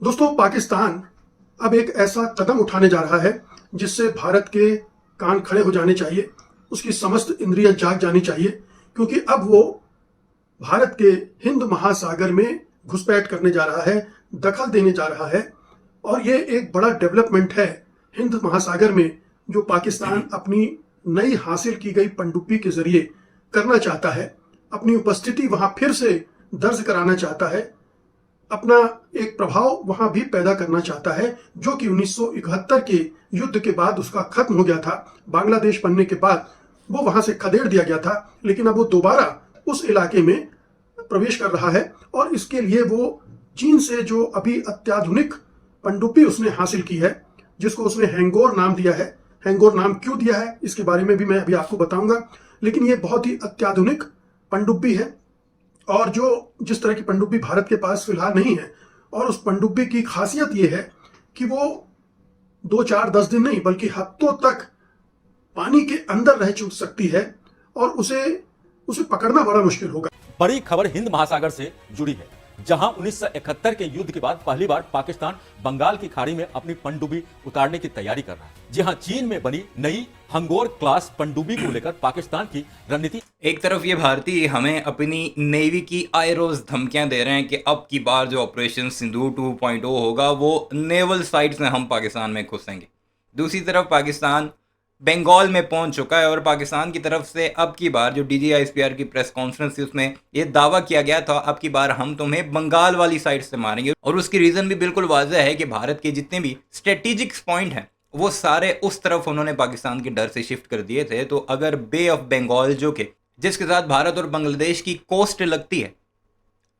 दोस्तों, पाकिस्तान अब एक ऐसा कदम उठाने जा रहा है जिससे भारत के कान खड़े हो जाने चाहिए, उसकी समस्त इंद्रियां जाग जानी चाहिए, क्योंकि अब वो भारत के हिंद महासागर में घुसपैठ करने जा रहा है, दखल देने जा रहा है। और ये एक बड़ा डेवलपमेंट है हिंद महासागर में, जो पाकिस्तान अपनी नई हासिल की गई पनडुब्बी के जरिए करना चाहता है। अपनी उपस्थिति वहां फिर से दर्ज कराना चाहता है, अपना एक प्रभाव वहां भी पैदा करना चाहता है, जो कि 1971 के युद्ध के बाद उसका खत्म हो गया था। बांग्लादेश बनने के बाद वो वहां से खदेड़ दिया गया था, लेकिन अब वो दोबारा उस इलाके में प्रवेश कर रहा है। और इसके लिए वो चीन से जो अभी अत्याधुनिक पनडुब्बी उसने हासिल की है, जिसको उसने हैंगोर नाम दिया है। हैंगोर नाम क्यों दिया है इसके बारे में भी मैं अभी आपको बताऊंगा, लेकिन ये बहुत ही अत्याधुनिक पनडुब्बी है। और जो जिस तरह की पनडुब्बी भारत के पास फिलहाल नहीं है, और उस पनडुब्बी की खासियत ये है कि वो 2-4-10 दिन नहीं बल्कि हफ्तों तक पानी के अंदर रह चुक सकती है, और उसे पकड़ना बड़ा मुश्किल होगा। बड़ी खबर हिंद महासागर से जुड़ी है, जहां 1971 के युद्ध के बाद पहली बार पाकिस्तान बंगाल की खाड़ी में अपनी पनडुब्बी उतारने की तैयारी कर रहा है। जी हां, चीन में बनी नई हंगोर क्लास पनडुब्बी को लेकर पाकिस्तान की रणनीति। एक तरफ ये भारतीय हमें अपनी नेवी की आए रोज धमकियां दे रहे हैं कि अब की बार जो ऑपरेशन सिंदूर 2.0 होगा वो नेवल साइट से हम पाकिस्तान में घुसेंगे। दूसरी तरफ पाकिस्तान बंगाल में पहुंच चुका है, और पाकिस्तान की तरफ से अब की बार जो DGISPR की प्रेस कॉन्फ्रेंस थी उसमें ये दावा किया गया था, अब की बार हम तुम्हें बंगाल वाली साइड से मारेंगे। और उसकी रीज़न भी बिल्कुल वाज़ह है कि भारत के जितने भी स्ट्रेटेजिक पॉइंट हैं वो सारे उस तरफ उन्होंने पाकिस्तान के डर से शिफ्ट कर दिए थे। तो अगर बे ऑफ बंगाल जिसके साथ भारत और बांग्लादेश की कोस्ट लगती है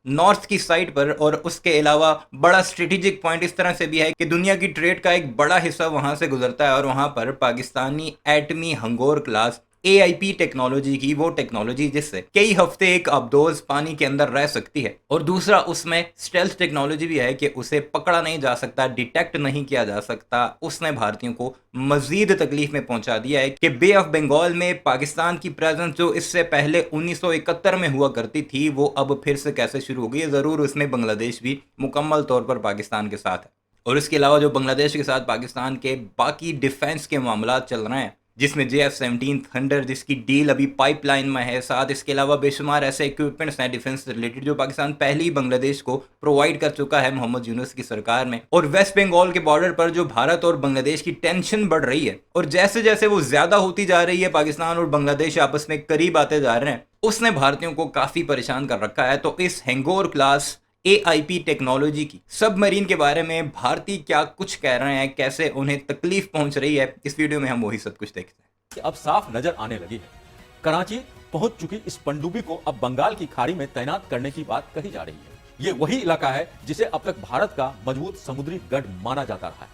नॉर्थ की साइड पर, और उसके अलावा बड़ा स्ट्रेटेजिक पॉइंट इस तरह से भी है कि दुनिया की ट्रेड का एक बड़ा हिस्सा वहां से गुजरता है, और वहां पर पाकिस्तानी एटमी हंगोर क्लास AIP टेक्नोलॉजी की वो टेक्नोलॉजी जिससे कई हफ्ते एक अबदोज पानी के अंदर रह सकती है। और दूसरा उसमें स्टेल्थ टेक्नोलॉजी भी है कि उसे पकड़ा नहीं जा सकता, डिटेक्ट नहीं किया जा सकता। उसने भारतीयों को मजीद तकलीफ में पहुंचा दिया है कि बे ऑफ बंगाल में पाकिस्तान की प्रेजेंस जो इससे पहले 1971 में हुआ करती थी वो अब फिर से कैसे शुरू हो गई है। ज़रूर उसमें बांग्लादेश भी मुकम्मल तौर पर पाकिस्तान के साथ है, और इसके अलावा जो बांग्लादेश के साथ पाकिस्तान के बाकी डिफेंस के मामला चल रहे हैं, जिसमें JF-17 थंडर जिसकी डील अभी पाइपलाइन में है, साथ इसके अलावा बेशुमार ऐसे इक्विपमेंट्स हैं डिफेंस रिलेटेड जो पाकिस्तान पहले ही बांग्लादेश को प्रोवाइड कर चुका है मोहम्मद यूनुस की सरकार में। और वेस्ट बंगाल के बॉर्डर पर जो भारत और बांग्लादेश की टेंशन बढ़ रही है, और जैसे जैसे वो ज्यादा होती जा रही है, पाकिस्तान और बांग्लादेश आपस में करीब आते जा रहे हैं, उसने भारतीयों को काफी परेशान कर रखा है। तो इस हैंगोर क्लास AIP टेक्नोलॉजी की सबमरीन के बारे में भारतीय क्या कुछ कह रहे हैं, कैसे उन्हें तकलीफ पहुंच रही है, इस वीडियो में हम वही सब कुछ देखते हैं। अब साफ नजर आने लगी है, कराची पहुंच चुकी इस पनडुब्बी को अब बंगाल की खाड़ी में तैनात करने की बात कही जा रही है। ये वही इलाका है जिसे अब तक भारत का मजबूत समुद्री गढ़ माना जाता रहा है।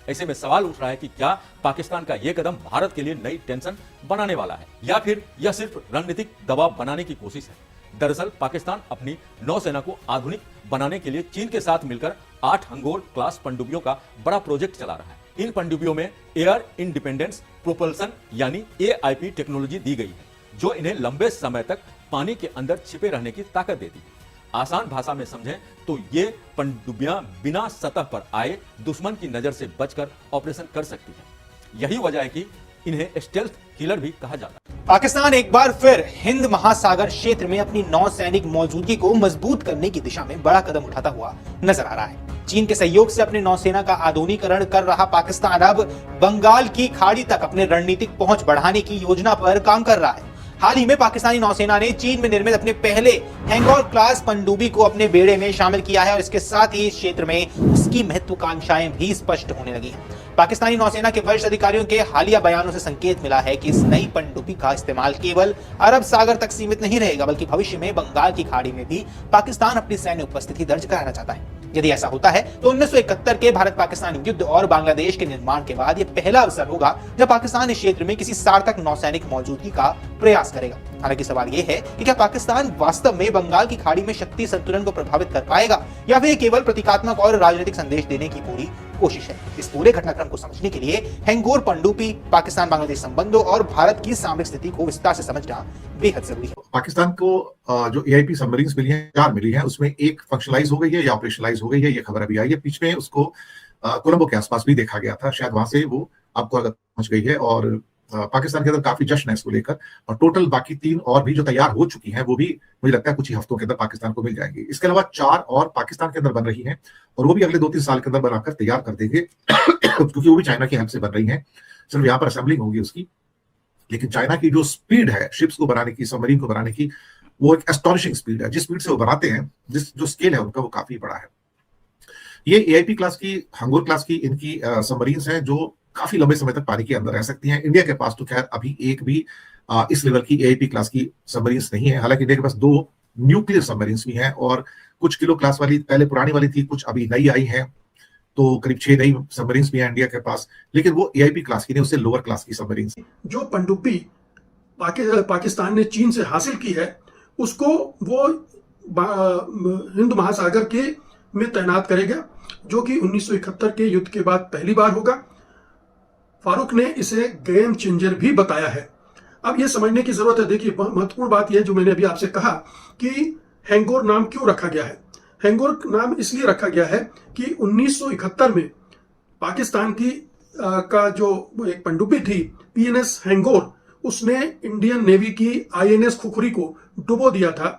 ऐसे में सवाल उठ रहा है कि क्या पाकिस्तान का यह कदम भारत के लिए नई टेंशन बनाने वाला है, या फिर यह सिर्फ रणनीतिक दबाव बनाने की कोशिश है। दरअसल पाकिस्तान अपनी नौसेना को आधुनिक बनाने के लिए चीन के साथ मिलकर 8 हंगोर क्लास पनडुब्बियों का बड़ा प्रोजेक्ट चला रहा है। इन पनडुब्बियों में एयर इंडिपेंडेंस प्रोपल्सन यानी AIP टेक्नोलॉजी दी गई है, जो इन्हें लंबे समय तक पानी के अंदर छिपे रहने की ताकत देती है। आसान भाषा में समझें तो ये पनडुब्बियां बिना सतह पर आए दुश्मन की नजर से बचकर ऑपरेशन कर सकती है। यही वजह है कि इन्हें स्टेल्थ किलर भी कहा जाता है। पाकिस्तान एक बार फिर हिंद महासागर क्षेत्र में अपनी नौसैनिक मौजूदगी को मजबूत करने की दिशा में बड़ा कदम उठाता हुआ नजर आ रहा है। चीन के सहयोग से अपनी नौसेना का आधुनिकीकरण कर रहा पाकिस्तान अब बंगाल की खाड़ी तक अपने रणनीतिक पहुंच बढ़ाने की योजना पर काम कर रहा है। हाल ही में पाकिस्तानी नौसेना ने चीन में निर्मित अपने पहले हैंगोर क्लास पनडुब्बी को अपने बेड़े में शामिल किया है, और इसके साथ ही इस क्षेत्र में उसकी महत्वाकांक्षाएं भी स्पष्ट होने लगी हैं। पाकिस्तानी नौसेना के वरिष्ठ अधिकारियों के हालिया बयानों से संकेत मिला है कि इस नई पनडुब्बी का इस्तेमाल केवल अरब सागर तक सीमित नहीं रहेगा, बल्कि भविष्य में बंगाल की खाड़ी में भी पाकिस्तान अपनी सैन्य उपस्थिति दर्ज कराना चाहता है। यदि ऐसा होता है तो 1971 के भारत पाकिस्तान युद्ध और बांग्लादेश के निर्माण के बाद यह पहला अवसर होगा जब पाकिस्तान इस क्षेत्र में किसी सार्थक नौसैनिक मौजूदगी का प्रयास करेगा। हालांकि सवाल यह है कि क्या पाकिस्तान वास्तव में बंगाल की खाड़ी में शक्ति संतुलन को प्रभावित कर पाएगा, या फिर केवल प्रतीकात्मक और राजनीतिक संदेश देने की पूरी कोशिश है। इस पूरे घटनाक्रम को समझने के लिए हैंगोर पनडुब्बी, पाकिस्तान बांग्लादेश संबंधों और भारत की सामरिक स्थिति को विस्तार से समझना बेहद जरूरी है। पाकिस्तान को जो एआईपी सबमरीन्स मिली हैं 4 मिली हैं, उसमें एक फंक्शनलाइज हो गई है या ऑपरेशनलाइज हो गई है, ये खबर अभी आई है। बीच में उसको कोलंबो के आसपास भी देखा गया था, शायद वहां से वो आपको अगर पहुंच गई है और पाकिस्तान के अंदर काफी जश्न है इसको लेकर। और टोटल बाकी 3 और भी जो तैयार हो चुकी हैं वो भी मुझे लगता है कुछ ही हफ्तों के अंदर पाकिस्तान को मिल जाएंगी। इसके अलावा 4 और पाकिस्तान के अंदर बन रही हैं और वो भी अगले 2-3 साल के अंदर बनाकर तैयार कर देंगे क्योंकि वो भी चाइना की हेल्प से बन रही है। सिर्फ यहाँ पर असेंबलिंग होगी उसकी, लेकिन चाइना की जो स्पीड है शिप्स को बनाने की, सबमरीन को बनाने की, वो एक एस्टॉनिशिंग स्पीड है। जिस स्पीड से वो बनाते हैं, जो स्केल है उनका, वो काफी बड़ा है। ये एआईपी क्लास की, हंगोर क्लास की इनकी सबमरीन्स हैं जो काफी लंबे समय तक पानी के अंदर रह सकती हैं। इंडिया के पास तो खैर अभी एक भी इस लेवल की एआईपी क्लास की सबमरीन्स नहीं है। हालांकि इंडिया के पास 2 न्यूक्लियर सबमरीन्स भी हैं और कुछ किलो क्लास वाली पहले पुरानी वाली थी, कुछ अभी नई आई है, तो करीब 6 नई सबमरीन्स भी हैं इंडिया के पास, लेकिन वो एआईपी क्लास की नहीं, उससे लोअर क्लास की सबमरीन्स। जो पनडुब्बी पाकिस्तान ने चीन से हासिल की है उसको वो हिंद महासागर के में तैनात करेगा, जो कि 1971 के युद्ध के बाद पहली बार होगा। फारूक ने इसे गेम चेंजर भी बताया है। अब ये समझने की जरूरत है। देखिए, महत्वपूर्ण बात यह जो मैंने अभी आपसे कहा कि हैंगोर नाम क्यों रखा गया है। हैंगोर नाम इसलिए रखा गया है कि 1971 में पाकिस्तान की का जो एक पनडुब्बी थी पीएनएस हैंगोर, उसने इंडियन नेवी की आईएनएस खुखरी को डुबो दिया था।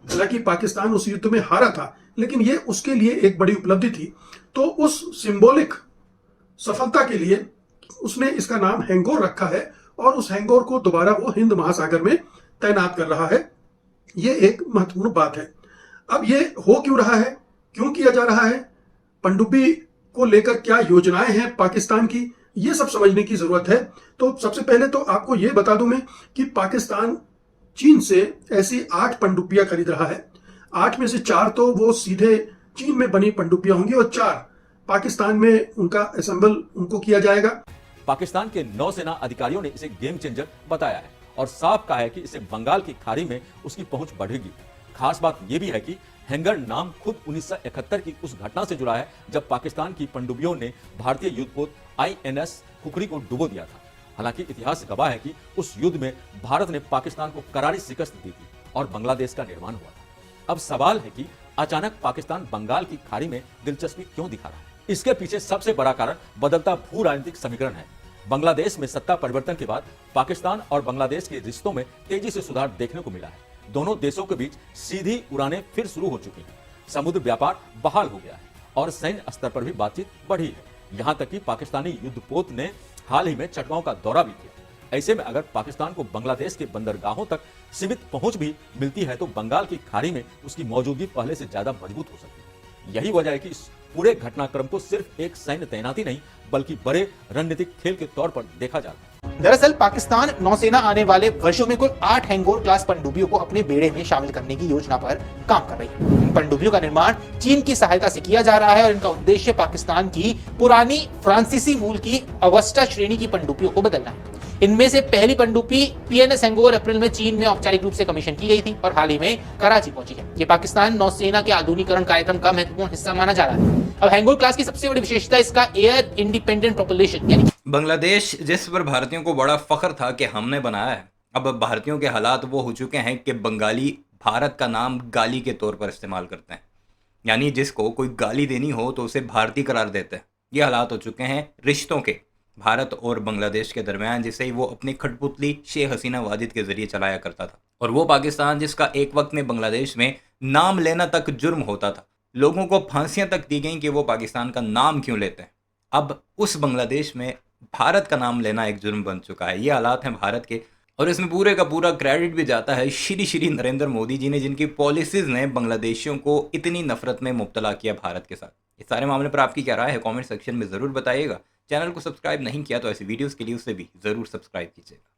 हालांकि पाकिस्तान उस युद्ध में हारा था, लेकिन ये उसके लिए एक बड़ी उपलब्धि थी। तो उस सिंबॉलिक सफलता के लिए उसने इसका नाम हैंगोर रखा है और उस हैंगोर को दोबारा वो हिंद महासागर में तैनात कर रहा है। ये एक महत्वपूर्ण बात है। अब ये हो क्यों रहा है, क्यों किया जा रहा है, पनडुब्बी को लेकर क्या योजनाएं हैं पाकिस्तान की, ये सब समझने की जरूरत है। तो सबसे पहले तो आपको ये बता दूं मैं कि पाकिस्तान चीन से ऐसी 8 पनडुब्बियां खरीद रहा है। 8 में से 4 तो वो सीधे चीन में बनी पनडुब्बियां होंगी और 4 पाकिस्तान में उनका असेंबल उनको किया जाएगा। पाकिस्तान के नौसेना अधिकारियों ने इसे गेम चेंजर बताया है और साफ कहा है कि इससे बंगाल की खाड़ी में उसकी पहुंच बढ़ेगी। खास बात यह भी है कि हैंगर नाम खुद 1971 की उस घटना से जुड़ा है जब पाकिस्तान की पनडुब्बियों ने भारतीय युद्धपोत आईएनएस खुखरी को डुबो दिया था। हालांकि इतिहास गवाह है कि उस युद्ध में भारत ने पाकिस्तान को करारी शिकस्त दी थी और बांग्लादेश का निर्माण हुआ था। अब सवाल है कि अचानक पाकिस्तान बंगाल की खाड़ी में दिलचस्पी क्यों दिखा रहा है। इसके पीछे सबसे बड़ा कारण बदलता भू राजनीतिक समीकरण है। बांग्लादेश में सत्ता परिवर्तन के बाद पाकिस्तान और बांग्लादेश के रिश्तों में तेजी से सुधार देखने को मिला है। दोनों देशों के बीच सीधी उड़ानें फिर शुरू हो चुकी हैं, समुद्र व्यापार बहाल हो गया है और सैन्य स्तर पर भी बातचीत बढ़ी है। यहां तक कि पाकिस्तानी युद्धपोत ने हाल ही में चटगांव का दौरा भी किया। ऐसे में अगर पाकिस्तान को बांग्लादेश के बंदरगाहों तक सीमित पहुंच भी मिलती है तो बंगाल की खाड़ी में उसकी मौजूदगी पहले से ज्यादा मजबूत हो सकती है। यही वजह है कि इस पूरे घटनाक्रम को सिर्फ एक सैन्य तैनाती नहीं बल्कि बड़े रणनीतिक खेल के तौर पर देखा जाता है। दरअसल पाकिस्तान नौसेना आने वाले वर्षों में कुल 8 हैंगोर क्लास पनडुब्बियों को अपने बेड़े में शामिल करने की योजना पर काम कर रही है। इन पनडुब्बियों का निर्माण चीन की सहायता से किया जा रहा है और इनका उद्देश्य पाकिस्तान की पुरानी फ्रांसीसी मूल की अगस्टा श्रेणी की पनडुब्बियों को बदलना है। इनमें से पहली पनडुब्बी पीएनएस हैंगोर अप्रैल में चीन में औपचारिक रूप से कमीशन की गई थी और हाल ही में कराची पहुंची है। ये पाकिस्तान नौसेना के आधुनिकीकरण कार्यक्रम का महत्वपूर्ण हिस्सा माना जा रहा है। अब हैंगोर क्लास की सबसे बड़ी विशेषता इसका एयर इंडिपेंडेंट प्रोपल्शन यानी बांग्लादेश जिस पर भारतीयों को बड़ा फख्र था कि हमने बनाया है, अब भारतीयों के हालात वो हो चुके हैं कि बंगाली भारत का नाम गाली के तौर पर इस्तेमाल करते हैं। यानी जिसको कोई गाली देनी हो तो उसे भारतीय करार देते हैं। ये हालात हो चुके हैं रिश्तों के भारत और बांग्लादेश के दरमियान, जिसे वो अपनी खटपुतली शेख हसीना वाजिद के जरिए चलाया करता था। और वो पाकिस्तान जिसका एक वक्त में बांग्लादेश में नाम लेना तक जुर्म होता था, लोगों को फांसियां तक दी गई कि वो पाकिस्तान का नाम क्यों लेते हैं। अब उस बांग्लादेश में भारत का नाम लेना एक जुर्म बन चुका है। ये हालात हैं भारत के और इसमें पूरे का पूरा क्रेडिट भी जाता है श्री नरेंद्र मोदी जी ने, जिनकी पॉलिसीज ने बांग्लादेशियों को इतनी नफरत में मुब्तला किया भारत के साथ। इस सारे मामले पर आपकी क्या राय है कमेंट सेक्शन में ज़रूर बताइएगा। चैनल को सब्सक्राइब नहीं किया तो ऐसी वीडियोस के लिए उसे भी ज़रूर सब्सक्राइब कीजिएगा।